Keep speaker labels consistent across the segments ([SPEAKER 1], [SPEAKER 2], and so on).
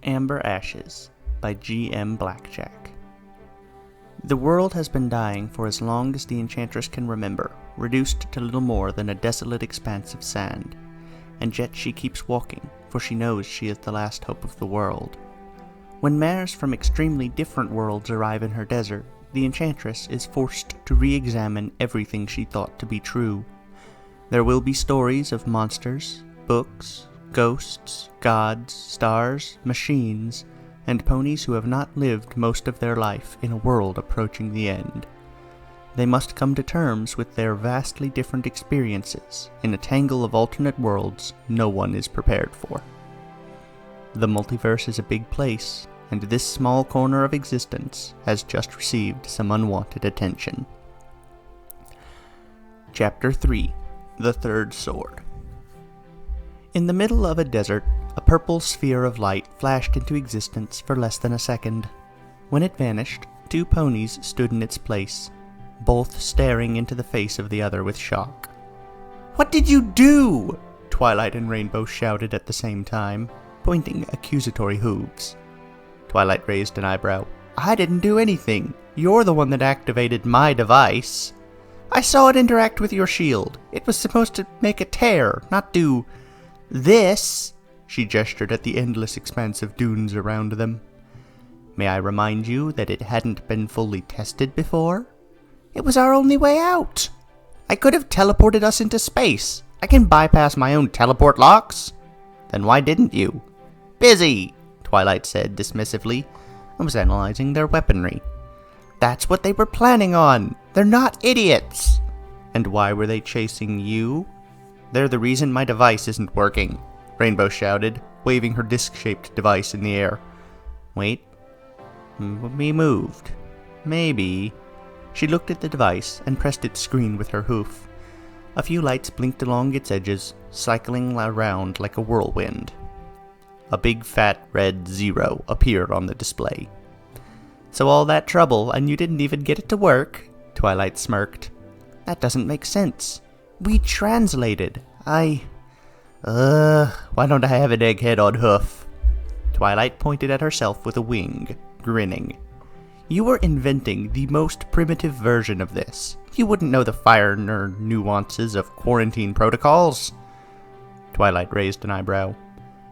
[SPEAKER 1] Amber Ashes by G.M. Blackjack. The world has been dying for as long as the enchantress can remember, reduced to little more than a desolate expanse of sand. And yet she keeps walking, for she knows she is the last hope of the world. When mares from extremely different worlds arrive in her desert, the enchantress is forced to re-examine everything she thought to be true. There will be stories of monsters, books, ghosts, gods, stars, machines, and ponies who have not lived most of their life in a world approaching the end. They must come to terms with their vastly different experiences in a tangle of alternate worlds no one is prepared for. The multiverse is a big place, and this small corner of existence has just received some unwanted attention. Chapter 3: The Third Sword. In the middle of a desert, a purple sphere of light flashed into existence for less than a second. When it vanished, two ponies stood in its place, both staring into the face of the other with shock. "What did you do?" Twilight and Rainbow shouted at the same time, pointing accusatory hooves. Twilight raised an eyebrow. "I didn't do anything. You're the one that activated my device. I saw it interact with your shield. It was supposed to make a tear, not do this." She gestured at the endless expanse of dunes around them. "May I remind you that it hadn't been fully tested before? It was our only way out. I could have teleported us into space. I can bypass my own teleport locks." "Then why didn't you?" "Busy," Twilight said dismissively. "I was analyzing their weaponry." "That's what they were planning on. They're not idiots." "And why were they chasing you?" "They're the reason my device isn't working," Rainbow shouted, waving her disc-shaped device in the air. "Wait. We moved. Maybe." She looked at the device and pressed its screen with her hoof. A few lights blinked along its edges, cycling around like a whirlwind. A big fat red 0 appeared on the display. "So all that trouble, and you didn't even get it to work?" Twilight smirked. "That doesn't make sense. We translated. Why don't I have an egghead on hoof?" Twilight pointed at herself with a wing, grinning. "You were inventing the most primitive version of this. You wouldn't know the finer nuances of quarantine protocols." Twilight raised an eyebrow.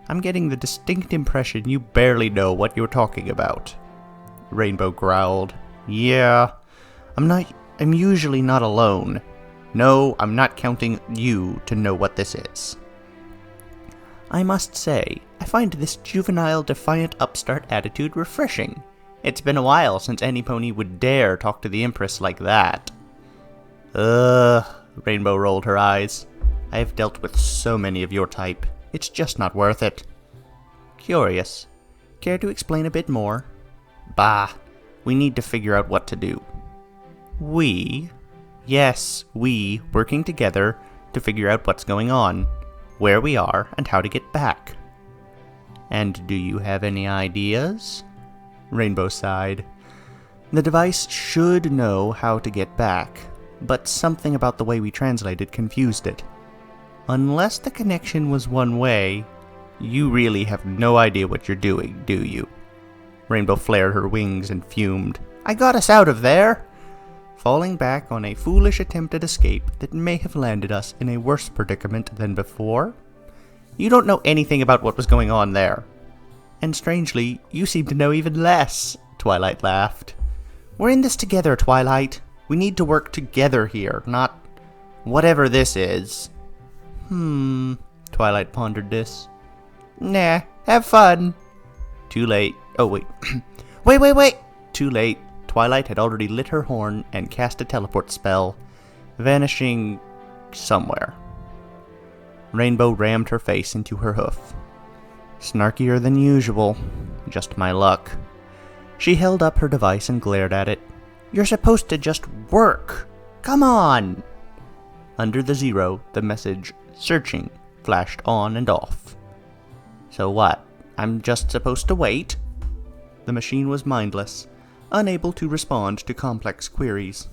[SPEAKER 1] "I'm getting the distinct impression you barely know what you're talking about." Rainbow growled. "Yeah, I'm usually not alone. No, I'm not counting you to know what this is." "I must say, I find this juvenile, defiant upstart attitude refreshing. It's been a while since any pony would dare talk to the Empress like that." Rainbow rolled her eyes. "I have dealt with so many of your type. It's just not worth it." "Curious. Care to explain a bit more?" "Bah, we need to figure out what to do." "We?" "Yes, we, working together to figure out what's going on, where we are, and how to get back." "And do you have any ideas?" Rainbow sighed. "The device should know how to get back, but something about the way we translated confused it. Unless the connection was one way, you really have no idea what you're doing, do you?" Rainbow flared her wings and fumed. "I got us out of there!" "Falling back on a foolish attempt at escape that may have landed us in a worse predicament than before?" "You don't know anything about what was going on there." "And strangely, you seem to know even less," Twilight laughed. "We're in this together, Twilight. We need to work together here, not whatever this is." Twilight pondered this. "Nah, have fun." "Too late. Oh, wait. Wait. Too late." Twilight had already lit her horn and cast a teleport spell, vanishing somewhere. Rainbow rammed her face into her hoof. "Snarkier than usual. Just my luck." She held up her device and glared at it. "You're supposed to just work. Come on!" Under the 0, the message, "Searching," flashed on and off. "So what? I'm just supposed to wait?" The machine was mindless, unable to respond to complex queries.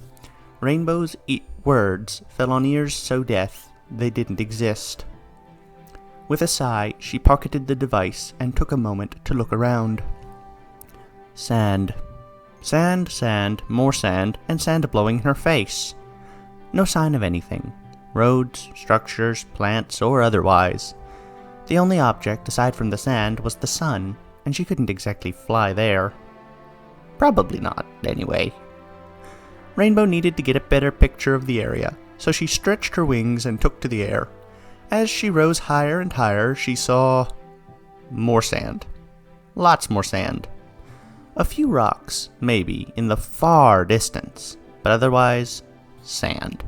[SPEAKER 1] Rainbow's words fell on ears so deaf they didn't exist. With a sigh, she pocketed the device and took a moment to look around. Sand. Sand, sand, more sand, and sand blowing in her face. No sign of anything. Roads, structures, plants, or otherwise. The only object aside from the sand was the sun, and she couldn't exactly fly there. Probably not, anyway. Rainbow needed to get a better picture of the area, so she stretched her wings and took to the air. As she rose higher and higher, she saw more sand. Lots more sand. A few rocks, maybe, in the far distance, but otherwise, sand.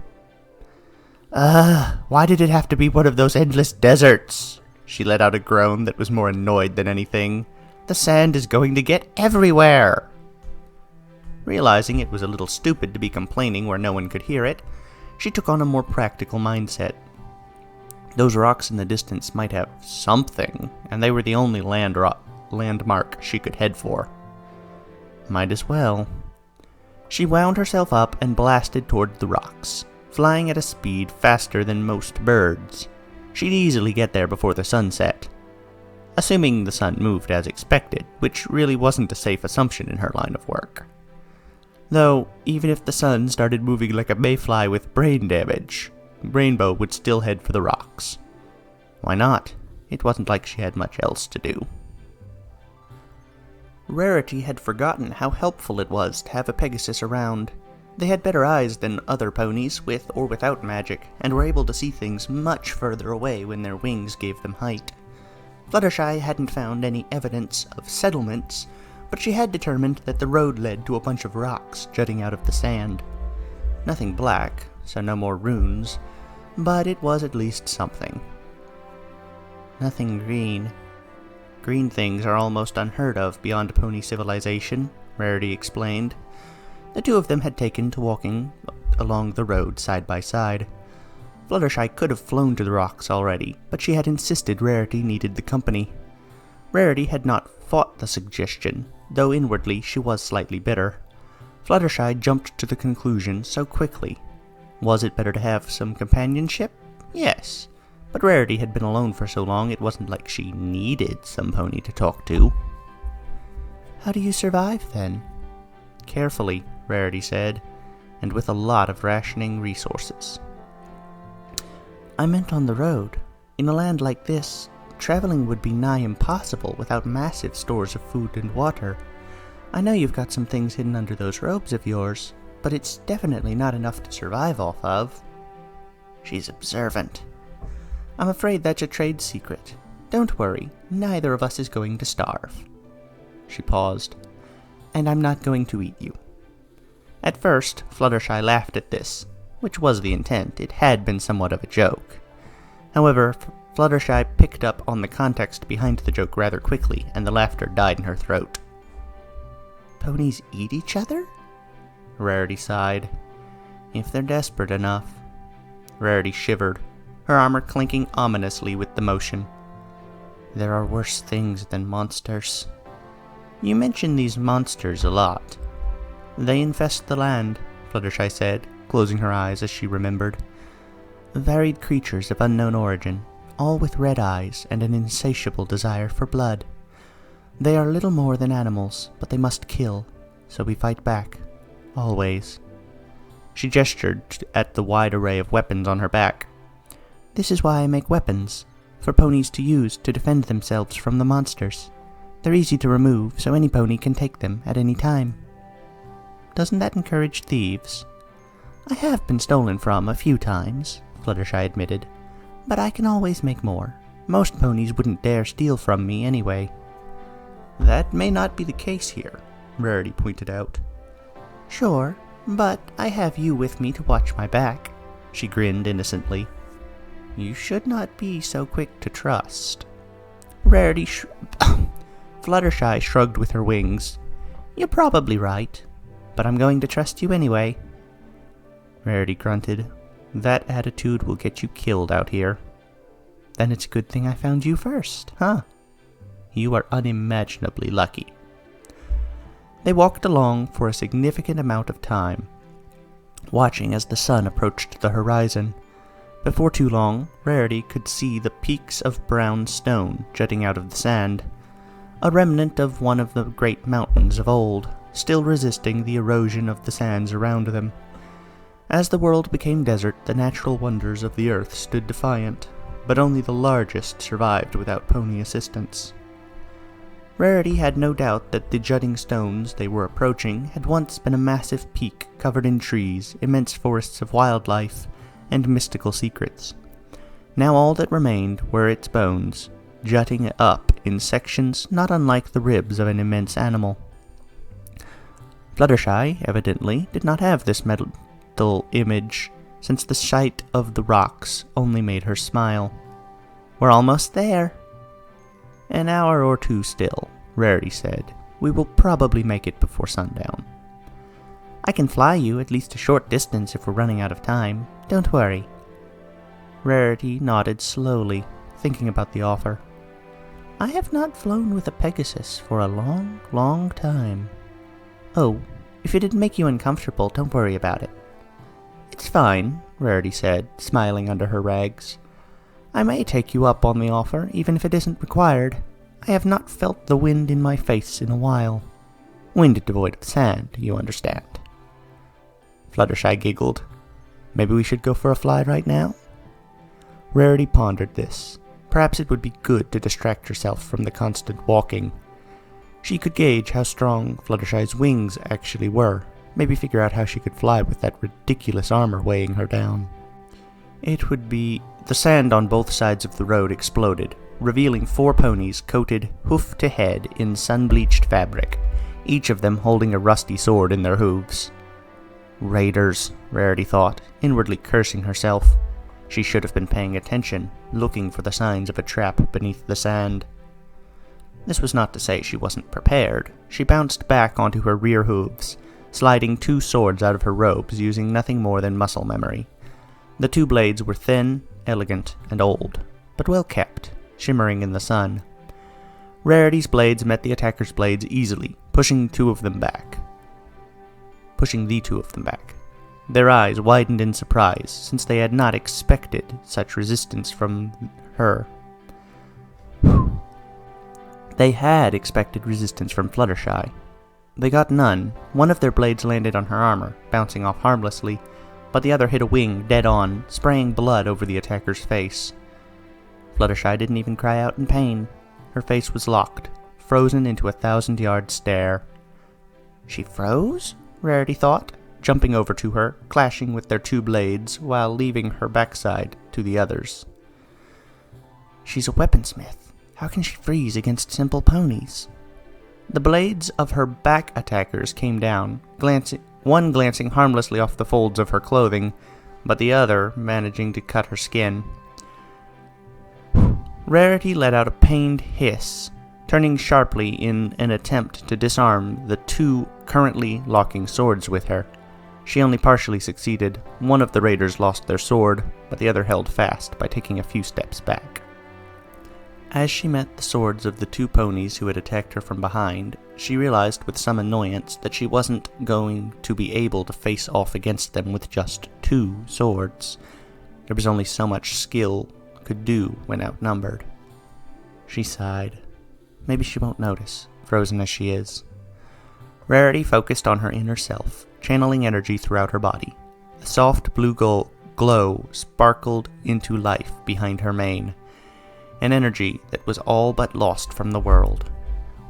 [SPEAKER 1] Why did it have to be one of those endless deserts? She let out a groan that was more annoyed than anything. The sand is going to get everywhere! Realizing it was a little stupid to be complaining where no one could hear it, she took on a more practical mindset. Those rocks in the distance might have something, and they were the only landmark she could head for. Might as well. She wound herself up and blasted toward the rocks, flying at a speed faster than most birds. She'd easily get there before the sun set. Assuming the sun moved as expected, which really wasn't a safe assumption in her line of work. Though, even if the sun started moving like a mayfly with brain damage, Rainbow would still head for the rocks. Why not? It wasn't like she had much else to do. Rarity had forgotten how helpful it was to have a Pegasus around. They had better eyes than other ponies, with or without magic, and were able to see things much further away when their wings gave them height. Fluttershy hadn't found any evidence of settlements, but she had determined that the road led to a bunch of rocks jutting out of the sand. Nothing black, so no more runes, but it was at least something. Nothing green. Green things are almost unheard of beyond pony civilization, Rarity explained. The two of them had taken to walking along the road side by side. Fluttershy could have flown to the rocks already, but she had insisted Rarity needed the company. Rarity had not fought the suggestion, though inwardly she was slightly bitter. Fluttershy jumped to the conclusion so quickly. Was it better to have some companionship? Yes. But Rarity had been alone for so long it wasn't like she needed some pony to talk to. How do you survive, then? Carefully, Rarity said, and with a lot of rationing resources. I meant on the road. In a land like this, traveling would be nigh impossible without massive stores of food and water. I know you've got some things hidden under those robes of yours, but it's definitely not enough to survive off of. She's observant. I'm afraid that's a trade secret. Don't worry, neither of us is going to starve. She paused. And I'm not going to eat you. At first, Fluttershy laughed at this, which was the intent. It had been somewhat of a joke. However, Fluttershy picked up on the context behind the joke rather quickly, and the laughter died in her throat. Ponies eat each other? Rarity sighed. If they're desperate enough. Rarity shivered, her armor clinking ominously with the motion. There are worse things than monsters. You mention these monsters a lot. They infest the land, Fluttershy said, closing her eyes as she remembered. Varied creatures of unknown origin, all with red eyes and an insatiable desire for blood. They are little more than animals, but they must kill, so we fight back. Always. She gestured at the wide array of weapons on her back. This is why I make weapons, for ponies to use to defend themselves from the monsters. They're easy to remove, so any pony can take them at any time. Doesn't that encourage thieves? I have been stolen from a few times, Fluttershy admitted, but I can always make more. Most ponies wouldn't dare steal from me anyway. That may not be the case here, Rarity pointed out. Sure, but I have you with me to watch my back, she grinned innocently. You should not be so quick to trust. Fluttershy shrugged with her wings. You're probably right, but I'm going to trust you anyway. Rarity grunted. That attitude will get you killed out here. Then it's a good thing I found you first, huh? You are unimaginably lucky. They walked along for a significant amount of time, watching as the sun approached the horizon. Before too long, Rarity could see the peaks of brown stone jutting out of the sand, a remnant of one of the great mountains of old, still resisting the erosion of the sands around them. As the world became desert, the natural wonders of the earth stood defiant, but only the largest survived without pony assistance. Rarity had no doubt that the jutting stones they were approaching had once been a massive peak covered in trees, immense forests of wildlife, and mystical secrets. Now all that remained were its bones, jutting up in sections not unlike the ribs of an immense animal. Fluttershy, evidently, did not have this mental image, since the sight of the rocks only made her smile. "We're almost there." "An hour or two still," Rarity said. "We will probably make it before sundown." "I can fly you at least a short distance if we're running out of time. Don't worry." Rarity nodded slowly, thinking about the offer. "I have not flown with a Pegasus for a long, long time." "Oh, if it didn't make you uncomfortable, don't worry about it." "It's fine," Rarity said, smiling under her rags. "I may take you up on the offer, even if it isn't required. I have not felt the wind in my face in a while. Wind devoid of sand, you understand." Fluttershy giggled. "Maybe we should go for a fly right now?" Rarity pondered this. Perhaps it would be good to distract herself from the constant walking. She could gauge how strong Fluttershy's wings actually were, maybe figure out how she could fly with that ridiculous armor weighing her down. The sand on both sides of the road exploded, revealing 4 ponies coated hoof to head in sun-bleached fabric, each of them holding a rusty sword in their hooves. Raiders, Rarity thought, inwardly cursing herself. She should have been paying attention, looking for the signs of a trap beneath the sand. This was not to say she wasn't prepared. She bounced back onto her rear hooves, sliding 2 swords out of her robes using nothing more than muscle memory. The 2 blades were thin, elegant, and old, but well kept, shimmering in the sun. Rarity's blades met the attacker's blades easily, pushing the two of them back. Their eyes widened in surprise, since they had not expected such resistance from her. They had expected resistance from Fluttershy. They got none. One of their blades landed on her armor, bouncing off harmlessly, but the other hit a wing dead on, spraying blood over the attacker's face. Fluttershy didn't even cry out in pain. Her face was locked, frozen into a 1,000-yard stare. She froze? Rarity thought, jumping over to her, clashing with their 2 blades, while leaving her backside to the others. She's a weaponsmith. How can she freeze against simple ponies? The blades of her back attackers came down, one glancing harmlessly off the folds of her clothing, but the other managing to cut her skin. Rarity let out a pained hiss, turning sharply in an attempt to disarm the 2 currently locking swords with her. She only partially succeeded. One of the raiders lost their sword, but the other held fast by taking a few steps back. As she met the swords of the 2 ponies who had attacked her from behind, she realized with some annoyance that she wasn't going to be able to face off against them with just 2 swords. There was only so much skill could do when outnumbered. She sighed. Maybe she won't notice, frozen as she is. Rarity focused on her inner self, channeling energy throughout her body. The soft blue glow sparkled into life behind her mane, an energy that was all but lost from the world.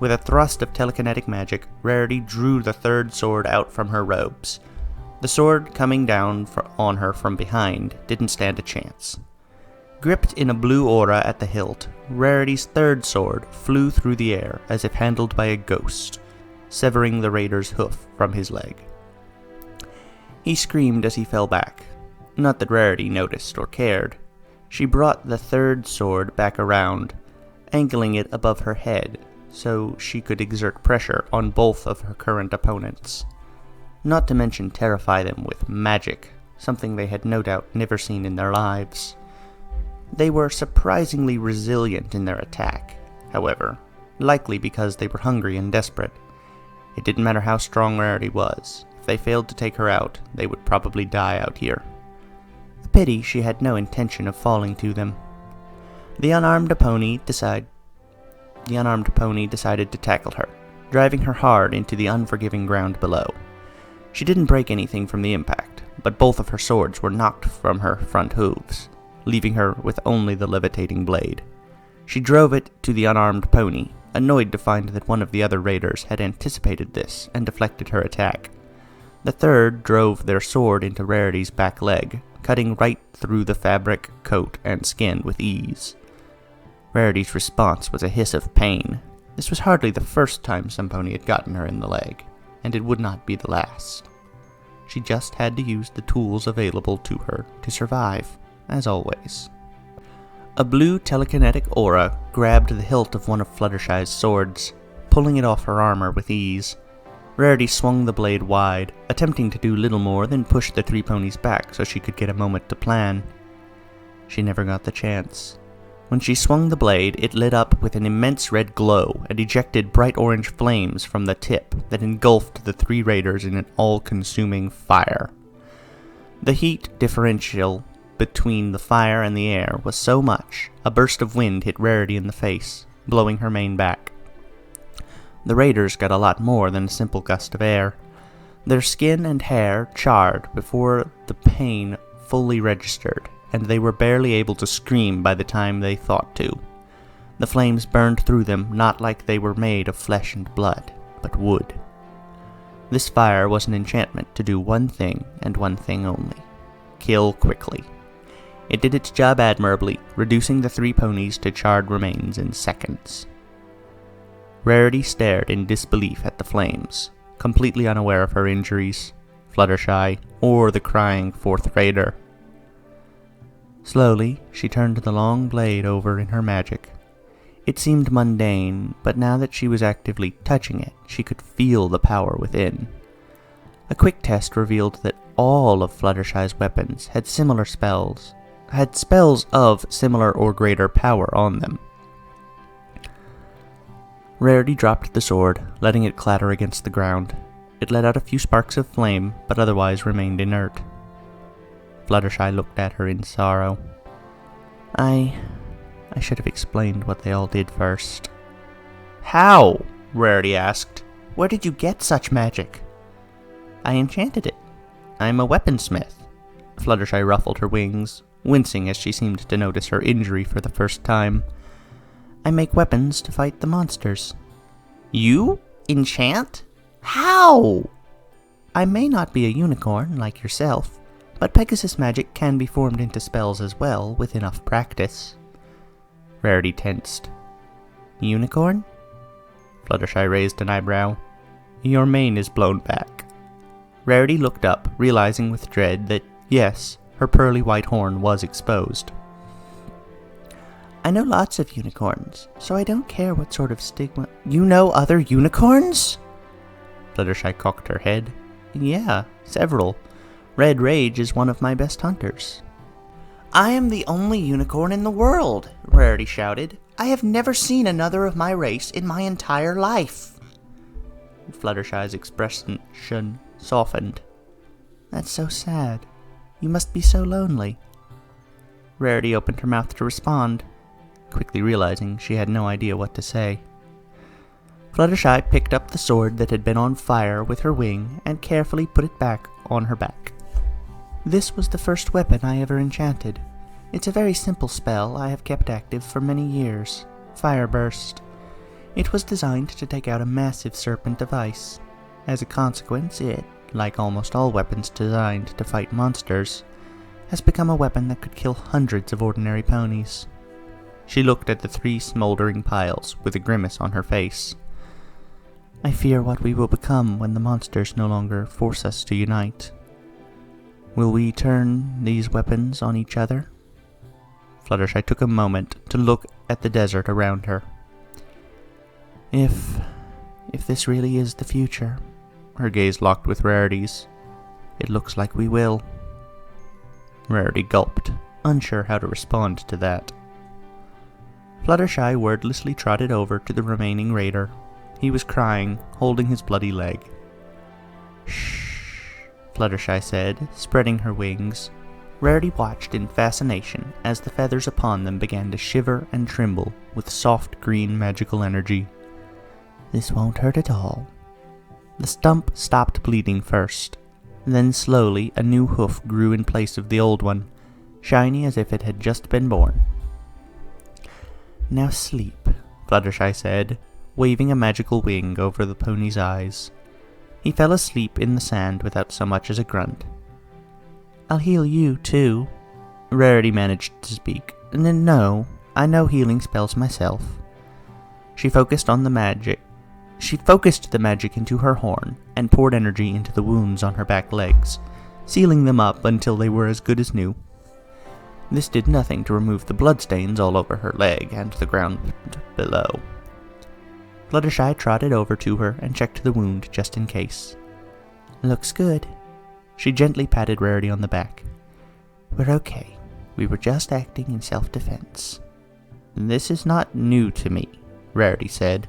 [SPEAKER 1] With a thrust of telekinetic magic, Rarity drew the 3rd sword out from her robes. The sword coming down on her from behind didn't stand a chance. Gripped in a blue aura at the hilt, Rarity's 3rd sword flew through the air as if handled by a ghost, severing the raider's hoof from his leg. He screamed as he fell back. Not that Rarity noticed or cared. She brought the 3rd sword back around, angling it above her head so she could exert pressure on both of her current opponents. Not to mention terrify them with magic, something they had no doubt never seen in their lives. They were surprisingly resilient in their attack, however, likely because they were hungry and desperate. It didn't matter how strong Rarity was. If they failed to take her out, they would probably die out here. The Pity she had no intention of falling to them. The unarmed pony decided to tackle her, driving her hard into the unforgiving ground below. She didn't break anything from the impact, but both of her swords were knocked from her front hooves, leaving her with only the levitating blade. She drove it to the unarmed pony, annoyed to find that one of the other raiders had anticipated this and deflected her attack. The third drove their sword into Rarity's back leg, cutting right through the fabric, coat, and skin with ease. Rarity's response was a hiss of pain. This was hardly the first time some pony had gotten her in the leg, and it would not be the last. She just had to use the tools available to her to survive, as always. A blue telekinetic aura grabbed the hilt of one of Fluttershy's swords, pulling it off her armor with ease. Rarity swung the blade wide, attempting to do little more than push the three ponies back so she could get a moment to plan. She never got the chance. When she swung the blade, it lit up with an immense red glow and ejected bright orange flames from the tip that engulfed the three raiders in an all-consuming fire. The heat differential between the fire and the air was so much, a burst of wind hit Rarity in the face, blowing her mane back. The raiders got a lot more than a simple gust of air. Their skin and hair charred before the pain fully registered, and they were barely able to scream by the time they thought to. The flames burned through them not like they were made of flesh and blood, but wood. This fire was an enchantment to do one thing and one thing only: kill quickly. It did its job admirably, reducing the three ponies to charred remains in seconds. Rarity stared in disbelief at the flames, completely unaware of her injuries, Fluttershy, or the crying fourth raider. Slowly, she turned the long blade over in her magic. It seemed mundane, but now that she was actively touching it, she could feel the power within. A quick test revealed that all of Fluttershy's weapons had spells of similar or greater power on them. Rarity dropped the sword, letting it clatter against the ground. It let out a few sparks of flame, but otherwise remained inert. Fluttershy looked at her in sorrow. I should have explained what they all did first. How? Rarity asked. Where did you get such magic? I enchanted it. I'm a weaponsmith. Fluttershy ruffled her wings, wincing as she seemed to notice her injury for the first time. I make weapons to fight the monsters. You? Enchant? How? I may not be a unicorn like yourself, but Pegasus magic can be formed into spells as well with enough practice. Rarity tensed. Unicorn? Fluttershy raised an eyebrow. Your mane is blown back. Rarity looked up, realizing with dread that, yes, her pearly white horn was exposed. I know lots of unicorns, so I don't care what sort of stigma— You know other unicorns? Fluttershy cocked her head. Yeah, several. Red Rage is one of my best hunters. I am the only unicorn in the world, Rarity shouted. I have never seen another of my race in my entire life. Fluttershy's expression softened. That's so sad. You must be so lonely. Rarity opened her mouth to respond, quickly realizing she had no idea what to say. Fluttershy picked up the sword that had been on fire with her wing and carefully put it back on her back. This was the first weapon I ever enchanted. It's a very simple spell I have kept active for many years. Fire Burst. It was designed to take out a massive serpent of ice. As a consequence, it, like almost all weapons designed to fight monsters, has become a weapon that could kill hundreds of ordinary ponies. She looked at the three smoldering piles with a grimace on her face. I fear what we will become when the monsters no longer force us to unite. Will we turn these weapons on each other? Fluttershy took a moment to look at the desert around her. If this really is the future, her gaze locked with Rarity's, it looks like we will. Rarity gulped, unsure how to respond to that. Fluttershy wordlessly trotted over to the remaining raider. He was crying, holding his bloody leg. Shh, Fluttershy said, spreading her wings. Rarity watched in fascination as the feathers upon them began to shiver and tremble with soft green magical energy. "This won't hurt at all." The stump stopped bleeding first. Then slowly a new hoof grew in place of the old one, shiny as if it had just been born. "Now sleep," Fluttershy said, waving a magical wing over the pony's eyes. He fell asleep in the sand without so much as a grunt. "I'll heal you, too." Rarity managed to speak. "No, I know healing spells myself." She focused the magic into her horn and poured energy into the wounds on her back legs, sealing them up until they were as good as new. This did nothing to remove the bloodstains all over her leg and the ground below. Fluttershy trotted over to her and checked the wound just in case. "Looks good." She gently patted Rarity on the back. "We're okay. We were just acting in self-defense." "This is not new to me," Rarity said,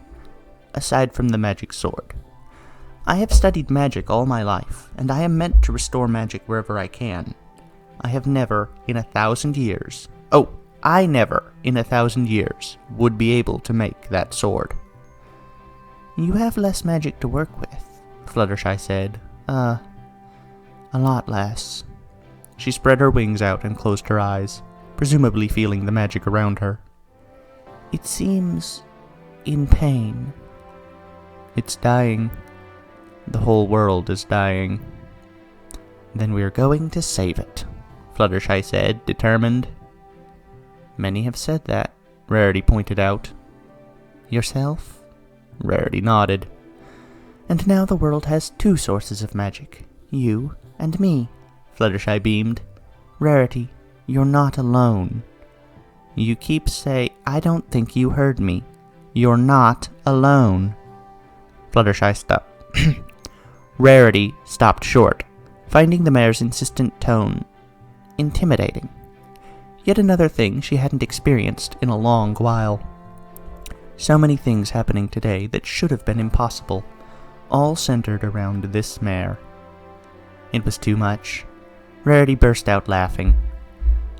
[SPEAKER 1] "aside from the magic sword. I have studied magic all my life, and I am meant to restore magic wherever I can. I never in 1,000 years would be able to make that sword." "You have less magic to work with," Fluttershy said. A lot less." She spread her wings out and closed her eyes, presumably feeling the magic around her. "It seems in pain." "It's dying. The whole world is dying." "Then we're going to save it," Fluttershy said, determined. "Many have said that," Rarity pointed out. "Yourself?" Rarity nodded. "And now the world has 2 sources of magic, you and me," Fluttershy beamed. "Rarity, you're not alone." "You keep I don't think you heard me. You're not alone." Fluttershy stopped. Rarity stopped short, finding the mare's insistent tone intimidating. Yet another thing she hadn't experienced in a long while. So many things happening today that should have been impossible, all centered around this mare. It was too much. Rarity burst out laughing.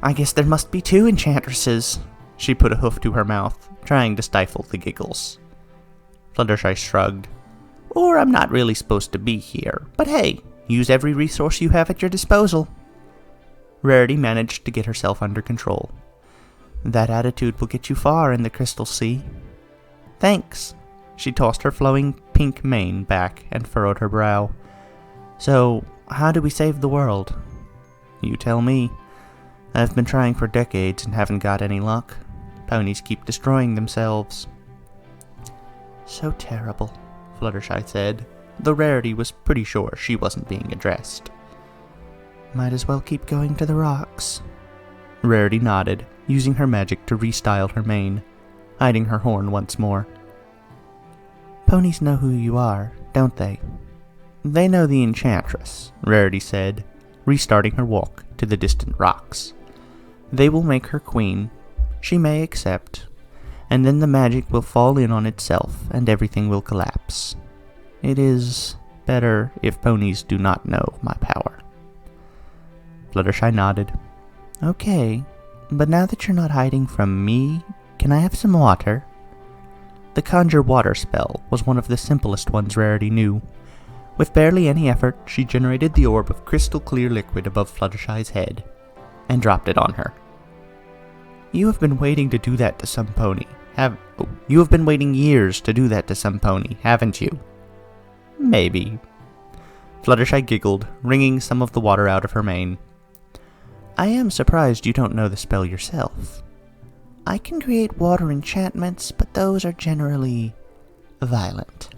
[SPEAKER 1] "I guess there must be 2 enchantresses." She put a hoof to her mouth, trying to stifle the giggles. Fluttershy shrugged. "Or I'm not really supposed to be here, but hey, use every resource you have at your disposal." Rarity managed to get herself under control. "That attitude will get you far in the Crystal Sea." "Thanks." She tossed her flowing pink mane back and furrowed her brow. "So, how do we save the world?" "You tell me. I've been trying for decades and haven't got any luck. Ponies keep destroying themselves." "So terrible," Fluttershy said, though Rarity was pretty sure she wasn't being addressed. "Might as well keep going to the rocks." Rarity nodded, using her magic to restyle her mane, hiding her horn once more. "Ponies know who you are, don't they?" "They know the Enchantress," Rarity said, restarting her walk to the distant rocks. "They will make her queen. She may accept, and then the magic will fall in on itself and everything will collapse. It is better if ponies do not know my power." Fluttershy nodded. "Okay, but now that you're not hiding from me, can I have some water?" The conjure water spell was one of the simplest ones Rarity knew. With barely any effort, she generated the orb of crystal clear liquid above Fluttershy's head, and dropped it on her. "You have been waiting to do that to some pony, you have been waiting years to do that to some pony, haven't you?" "Maybe." Fluttershy giggled, wringing some of the water out of her mane. "I am surprised you don't know the spell yourself. I can create water enchantments, but those are generally violent."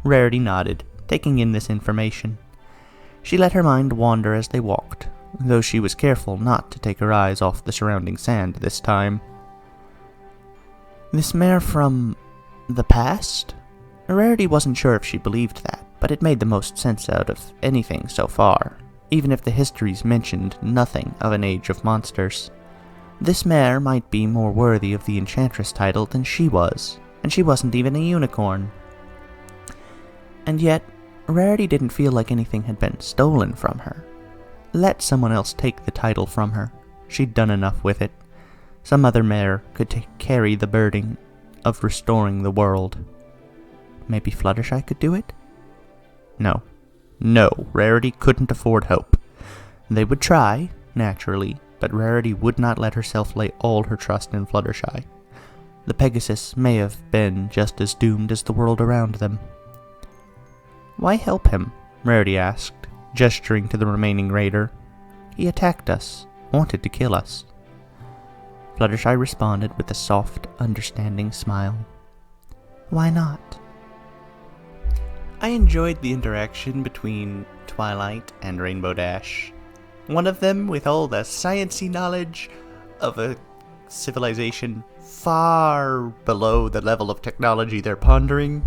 [SPEAKER 1] Rarity nodded, taking in this information. She let her mind wander as they walked, though she was careful not to take her eyes off the surrounding sand this time. "This mare from the past?" Rarity wasn't sure if she believed that, but it made the most sense out of anything so far, even if the histories mentioned nothing of an age of monsters. This mare might be more worthy of the Enchantress title than she was, and she wasn't even a unicorn. And yet, Rarity didn't feel like anything had been stolen from her. Let someone else take the title from her. She'd done enough with it. Some other mayor could carry the burden of restoring the world. Maybe Fluttershy could do it? No. No, Rarity couldn't afford hope. They would try, naturally, but Rarity would not let herself lay all her trust in Fluttershy. The Pegasus may have been just as doomed as the world around them. Why help him? Rarity asked, gesturing to the remaining raider. He attacked us, wanted to kill us. Fluttershy responded with a soft, understanding smile. Why not? I enjoyed the interaction between Twilight and Rainbow Dash. One of them with all the sciencey knowledge of a civilization far below the level of technology they're pondering,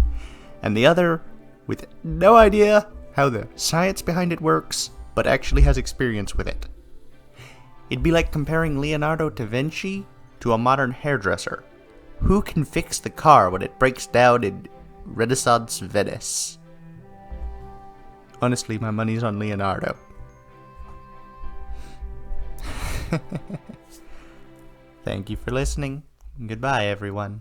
[SPEAKER 1] and the other with no idea how the science behind it works, but actually has experience with it. It'd be like comparing Leonardo da Vinci to a modern hairdresser. Who can fix the car when it breaks down in Renaissance Venice? Honestly, my money's on Leonardo. Thank you for listening. Goodbye, everyone.